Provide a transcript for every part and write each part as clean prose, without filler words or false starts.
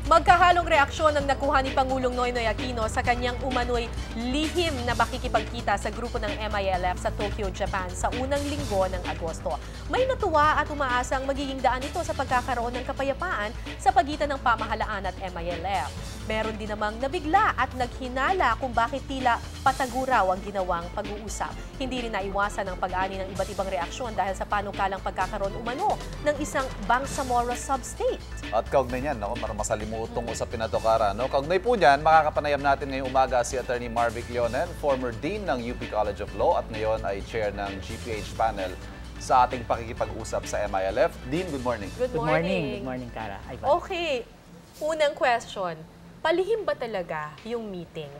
Magkahalong reaksyon ang nakuha ni Pangulong Noynoy Aquino sa kanyang umano'y lihim na pakikipagkita sa grupo ng MILF sa Tokyo, Japan sa unang linggo ng Agosto. May natuwa at umaasang magiging daan ito sa pagkakaroon ng kapayapaan sa pagitan ng pamahalaan at MILF. Meron din namang nabigla at naghinala kung bakit tila pataguraw ang ginawang pag-uusap. Hindi rin naiwasan ang pag-ani ng iba't ibang reaksyon dahil sa panukalang pagkakaroon umano ng isang Bangsamoro sub-state. At kaugnay niyan, masalimutong usapin na to, Kara. Kaugnay po niyan, makakapanayam natin ngayong umaga si Atty. Marvic Leonen, former Dean ng UP College of Law at ngayon ay Chair ng GPH Panel sa ating pakikipag-usap sa MILF. Dean, good morning. Good morning. Good morning, Kara. Okay, unang question. Palihim ba talaga yung meeting?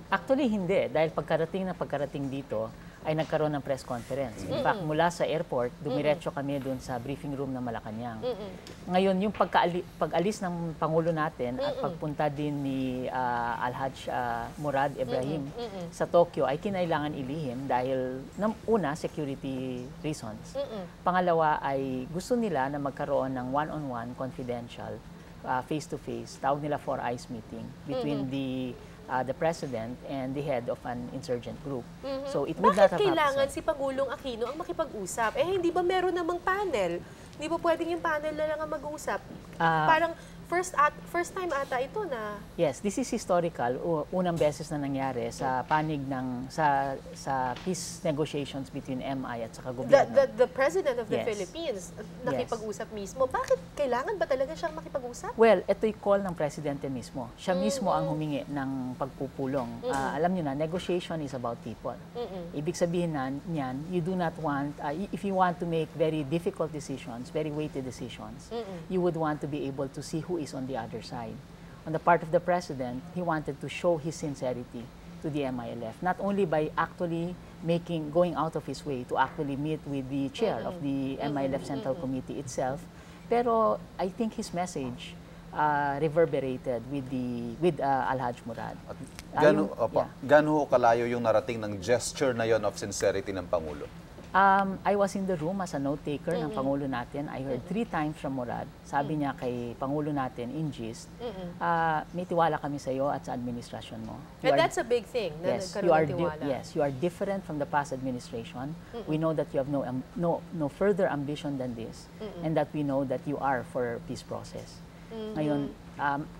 Actually, hindi. Dahil pagkarating dito, ay nagkaroon ng press conference. In fact, mula sa airport, dumiretso kami doon sa briefing room ng Malacanang. Ngayon, yung pag-alis ng Pangulo natin at pagpunta din ni Alhaj Murad Ibrahim sa Tokyo ay kinailangan ilihim dahil una, security reasons. Pangalawa ay gusto nila na magkaroon ng one-on-one confidential face-to-face, tawag nila 4 eyes meeting between the President and the head of an insurgent group. So it would not have kailangan si Pangulong Aquino ang makipag-usap? Eh, hindi ba meron namang panel? Hindi ba pwedeng yung panel na lang ang mag-uusap? Parang first time ata ito na... Yes, this is historical. Unang beses na nangyari sa panig ng sa peace negotiations between MI at saka gobyerno. The President of the Philippines nakipag-usap mismo. Bakit kailangan ba talaga siyang makipag-usap? Well, ito'y call ng Presidente mismo. Siya mismo ang humingi ng pagpupulong. Alam niyo na, negotiation is about people. Ibig sabihin niyan, you do not want, if you want to make very difficult decisions, very weighty decisions, you would want to be able to see who is on the other side. On the part of the President, he wanted to show his sincerity to the MILF, not only by actually going out of his way to actually meet with the chair of the MILF Central Committee itself, pero I think his message reverberated with Alhaj Murad. Gano'n kalayo yung narating ng gesture na yon of sincerity ng Pangulo? I was in the room as a note-taker ng Pangulo natin. I heard 3 times from Murad. Sabi niya kay Pangulo natin in gist, may tiwala kami sa iyo at sa administrasyon mo. And that's a big thing, na nagkaroon ng tiwala. Yes, you are different from the past administration. We know that you have no further ambition than this, and that we know that you are for peace process. Ngayon,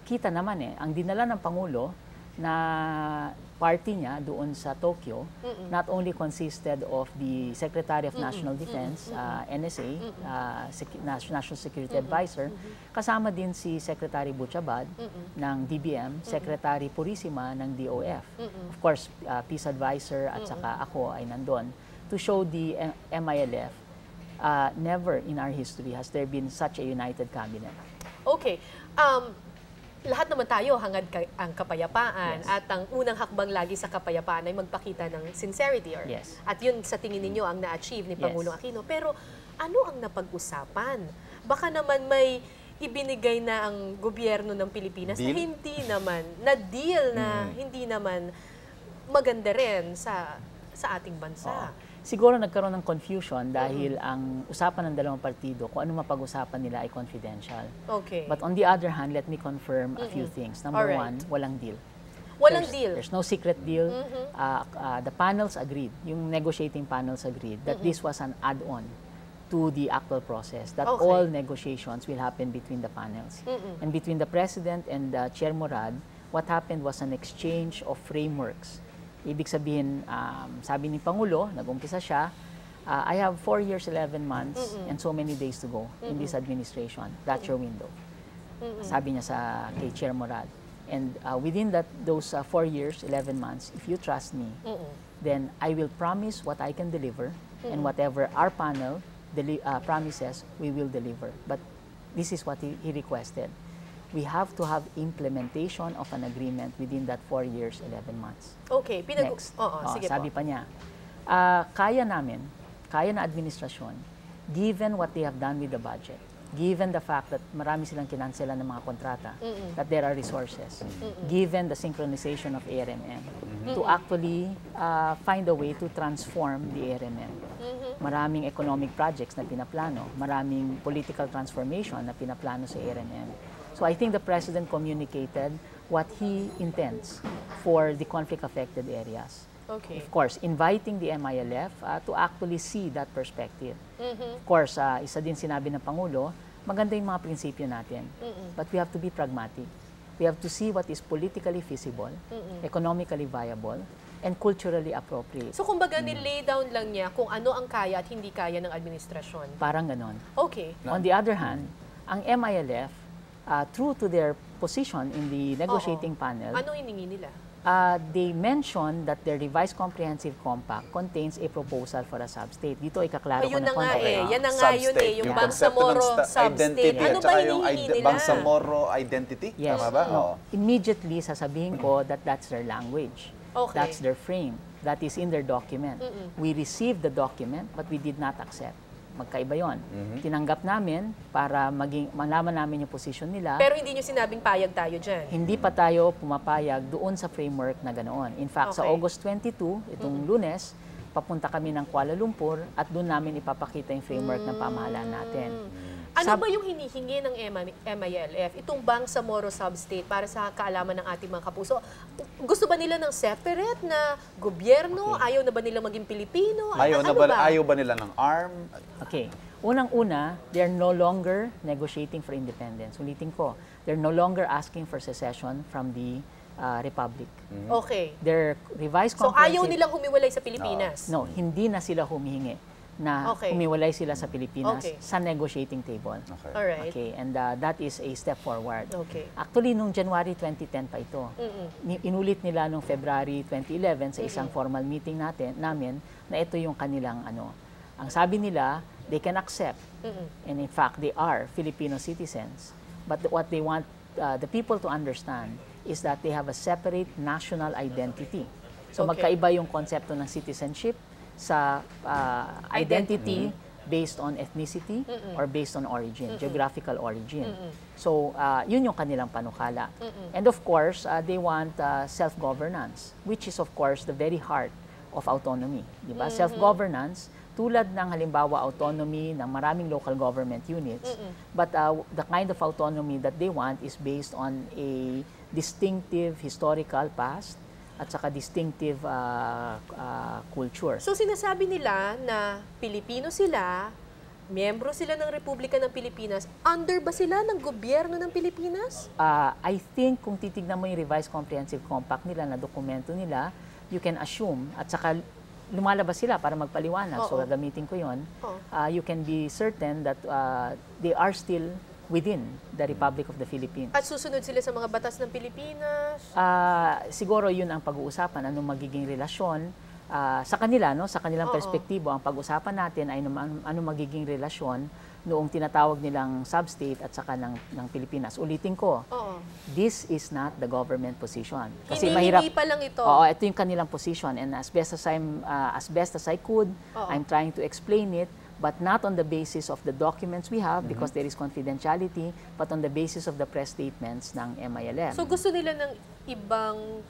kita naman ang dinala ng Pangulo na party niya doon sa Tokyo not only consisted of the Secretary of National Defense, NSA, National Security Advisor, kasama din si Secretary Butchabad ng DBM, Secretary Purisima ng DOF. Of course, Peace Advisor at saka ako ay nandun to show the MILF never in our history has there been such a united cabinet. Okay. Lahat naman tayo hangad ang kapayapaan at ang unang hakbang lagi sa kapayapaan ay magpakita ng sincerity. At yun sa tingin ninyo ang na-achieve ni Pangulong Aquino. Pero ano ang napag-usapan? Baka naman may ibinigay na ang gobyerno ng Pilipinas na hindi naman, na-deal na hindi naman maganda rin sa ating bansa. Siguro nagkaroon ng confusion dahil ang usapan ng dalawang partido, kung ano mapag-usapan nila ay confidential. Okay. But on the other hand, let me confirm a few things. Number one, walang deal. Walang deal? There's no secret deal. The panels agreed, yung negotiating panels agreed, that this was an add-on to the actual process, that all negotiations will happen between the panels. And between the President and Chair Murad, what happened was an exchange of frameworks. Ibig sabihin, sabi ni Pangulo, nag-umpisa siya, I have 4 years, 11 months, and so many days to go in this administration. That's your window. Sabi niya kay Chair Murad. And within those 4 years, 11 months, if you trust me, then I will promise what I can deliver, and whatever our panel promises, we will deliver. But this is what he requested. We have to have implementation of an agreement within that 4 years, 11 months. Okay. Next. Sige sabi pa niya, kaya na administrasyon, given what they have done with the budget, given the fact that marami silang kinanselan ng mga kontrata, that there are resources, given the synchronization of ARMM, to actually find a way to transform the ARMM. Maraming economic projects na pinaplano, maraming political transformation na pinaplano sa ARMM. So So I think the President communicated what he intends for the conflict-affected areas. Okay. Of course, inviting the MILF to actually see that perspective. Of course, isa din sinabi ng Pangulo, maganda yung mga prinsipyo natin. But we have to be pragmatic. We have to see what is politically feasible, economically viable, and culturally appropriate. So kumbaga nilay down lang niya kung ano ang kaya at hindi kaya ng administrasyon. Parang ganon. Okay. On the other hand, ang MILF, true to their position in the negotiating panel, Anong hiningi nila? they mentioned that their revised comprehensive compact contains a proposal for a substate. Dito ikaklaro ko Ayun na na nga konti. eh. Yan na nga yun eh. Yung Bangsamoro substate. Ano ba hinihingi nila? Bangsamoro identity? Yes. Tama ba? No. Immediately sasabihin ko that that's their language. Okay. That's their frame. That is in their document. We received the document but we did not accept. Magkaiba yun. Tinanggap namin para malaman namin yung position nila. Pero hindi nyo sinabing payag tayo dyan. Hindi pa tayo pumapayag doon sa framework na ganoon. In fact, sa Okay. August 22, itong Lunes, papunta kami ng Kuala Lumpur at doon namin ipapakita yung framework ng pamahalaan natin. Ano ba yung hinihingi ng MILF? Itong Bangsamoro substate para sa kaalaman ng ating mga kapuso. Gusto ba nila ng separate na gobyerno? Ayaw na ba nila maging Pilipino? Ayaw ba nila ng arm? Okay. Unang-una, they're no longer negotiating for independence. Ulitin ko, they're no longer asking for secession from the Republic. Okay. Their revised So ayaw nilang humiwalay sa Pilipinas? No, hindi na sila humihingi na humiwalay sila sa Pilipinas sa negotiating table. Okay. Alright. Okay, and that is a step forward. Okay. Actually, nung January 2010 pa ito. Inulit nila nung February 2011 sa isang formal meeting namin na ito yung kanilang Ang sabi nila, they can accept. And in fact, they are Filipino citizens. But what they want the people to understand is that they have a separate national identity. So magkaiba yung konsepto ng citizenship sa identity based on ethnicity or based on origin, geographical origin. So, yun yung kanilang panukala. And of course, they want self-governance, which is of course the very heart of autonomy. Diba? Self-governance, tulad ng halimbawa autonomy ng maraming local government units, but the kind of autonomy that they want is based on a distinctive historical past at saka distinctive culture. So sinasabi nila na Pilipino sila, miyembro sila ng Republika ng Pilipinas, under ba sila ng gobyerno ng Pilipinas? I think kung titignan mo yung revised comprehensive compact nila na dokumento nila, you can assume at saka lumalabas sila para magpaliwanag. So gagamitin ko yun. You can be certain that they are still within the Republic of the Philippines. At susunod sila sa mga batas ng Pilipinas? Siguro yun ang pag-uusapan, anong magiging relasyon sa kanila, no? Sa kanilang perspektibo. Ang pag-usapan natin ay anong magiging relasyon noong tinatawag nilang substate at saka ng Pilipinas. Ulitin ko, this is not the government position. Kasi mahirap. Hindi pa lang ito. Oo, ito yung kanilang position. And as best as I could, I'm trying to explain it, but not on the basis of the documents we have because there is confidentiality, but on the basis of the press statements ng MILF. So gusto nila ng ibang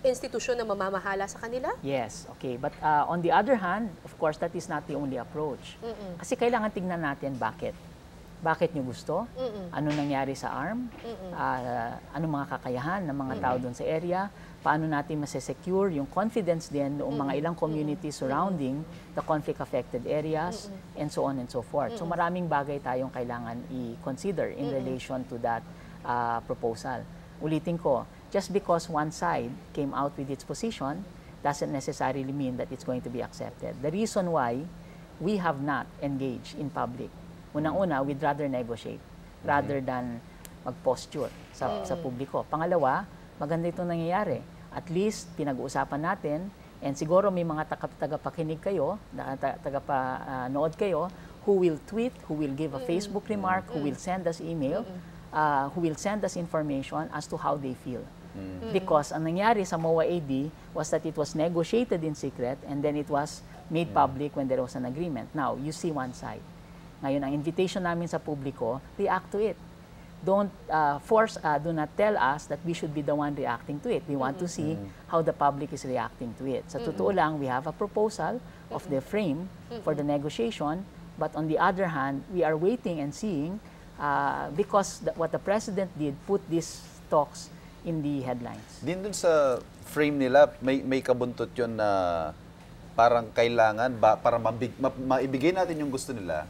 institusyon na mamamahala sa kanila? Yes, okay. But on the other hand, of course, that is not the only approach. Kasi kailangan tingnan natin bakit. Bakit nyo gusto? Ano nangyari sa ARM? Ano mga kakayahan ng mga tao doon sa area? Paano natin masesecure yung confidence din noong mga ilang communities surrounding the conflict-affected areas, and so on and so forth. So maraming bagay tayong kailangan i-consider in relation to that proposal. Ulitin ko, just because one side came out with its position doesn't necessarily mean that it's going to be accepted. The reason why we have not engaged in public, unang-una, we'd rather negotiate rather than mag-posture sa publiko. Pangalawa, maganda itong nangyayari. At least, pinag-uusapan natin, and siguro may mga tagapakinig kayo, tagapanood kayo, who will tweet, who will give a Facebook remark, who will send us email, who will send us information as to how they feel. Because ang nangyari sa MOA AD was that it was negotiated in secret and then it was made public when there was an agreement. Now, you see one side. Ngayon, ang invitation namin sa publiko, react to it. Don't do not tell us that we should be the one reacting to it. We want to see how the public is reacting to it. Sa totoo lang, we have a proposal of the frame for the negotiation, but on the other hand, we are waiting and seeing because what the President did put these talks in the headlines. Din dun sa frame nila, may kabuntot yun na parang kailangan, para maibigay natin yung gusto nila,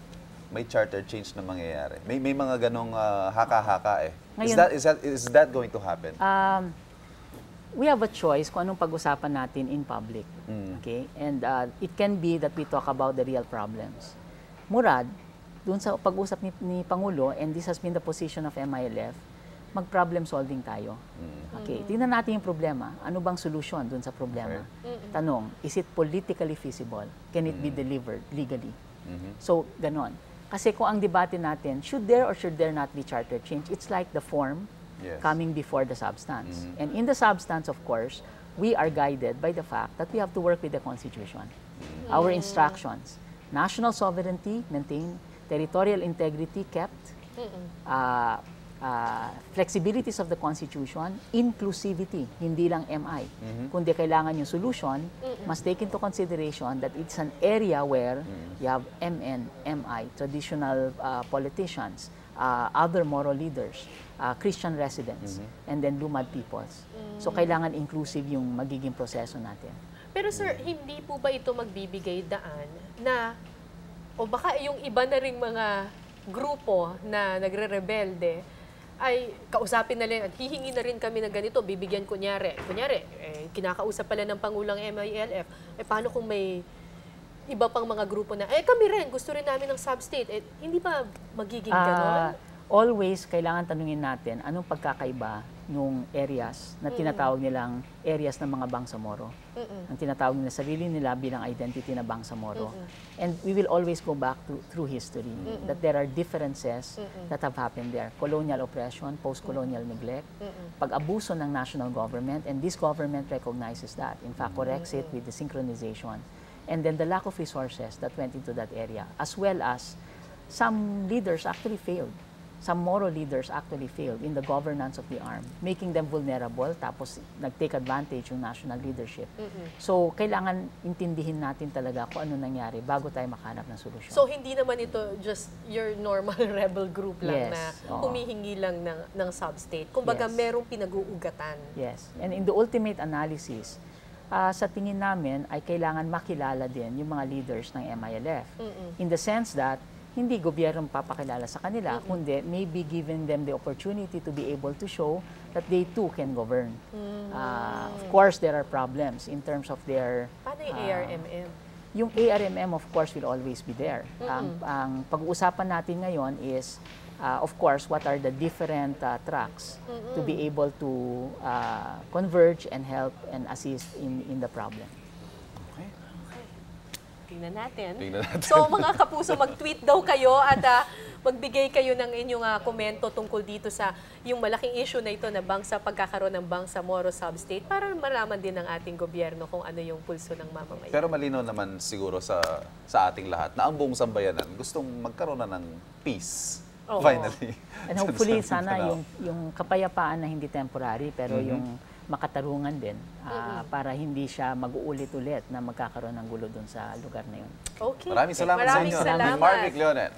may charter change na mangyayari. May mga ganong haka-haka eh. Ngayon, Is that going to happen? We have a choice kung anong pag-usapan natin in public. Okay? And it can be that we talk about the real problems. Murad, dun sa pag-usap ni Pangulo, and this has been the position of MILF, mag-problem solving tayo. Okay, tingnan natin yung problema. Ano bang solusyon dun sa problema? Tanong, is it politically feasible? Can it be delivered legally? So, ganon. Kasi kung ang debate natin, should there or should there not be charter change? It's like the form coming before the substance. And in the substance, of course, we are guided by the fact that we have to work with the Constitution. Our instructions, national sovereignty, maintained, territorial integrity kept, flexibilities of the Constitution, inclusivity, hindi lang MI. Kundi kailangan yung solution, must take into consideration that it's an area where you have MN, MI, traditional politicians, other moral leaders, Christian residents, and then lumad peoples. So kailangan inclusive yung magiging proseso natin. Pero sir, hindi po ba ito magbibigay daan na, o baka yung iba na ring mga grupo na nagre-rebelde, ay kausapin na rin at hihingi na rin kami ng ganito, bibigyan kunyari, kinakausap pala ng Pangulong MILF, paano kung may iba pang mga grupo na, kami rin, gusto rin namin ng sub-state, hindi ba magiging ganon? Always, kailangan tanungin natin, anong pagkakaiba nung areas na tinatawag nilang areas ng mga Bangsamoro. Ang tinatawag nila sarili nila bilang identity na Bangsamoro. And we will always go back through history that there are differences that have happened there. Colonial oppression, post-colonial neglect, pag-abuso ng national government, and this government recognizes that. In fact, corrects it with the synchronization. And then the lack of resources that went into that area, as well as some leaders actually failed. Some moral leaders actually failed in the governance of the arm, making them vulnerable, tapos nag-take advantage yung national leadership. So, kailangan intindihin natin talaga kung ano nangyari bago tayo makahanap ng solusyon. So, hindi naman ito just your normal rebel group lang na humihingi lang ng sub-state. Kumbaga, merong pinag-uugatan. Yes. And in the ultimate analysis, sa tingin namin ay kailangan makilala din yung mga leaders ng MILF. In the sense that hindi gobyerno papakilala sa kanila, kundi maybe giving them the opportunity to be able to show that they too can govern. Of course, there are problems in terms of their... Paano yung ARMM? Yung ARMM, of course, will always be there. Ang pag-uusapan natin ngayon is, of course, what are the different tracks to be able to converge and help and assist in the problem. Tingnan natin. So mga kapuso, mag-tweet daw kayo at magbigay kayo ng inyong komento tungkol dito sa yung malaking issue na ito na pagkakaroon ng Bangsamoro sub-state para malaman din ng ating gobyerno kung ano yung pulso ng mamamayan. Pero malinaw naman siguro sa ating lahat na ang buong sambayanan gustong magkaroon na ng peace. Finally. And hopefully sana yung kapayapaan na hindi temporary pero yung makatarungan din para hindi siya mag-uulit-ulit na magkakaroon ng gulo doon sa lugar na yun. Okay. Maraming salamat sa inyo. Maraming salamat. Marvic Leonen.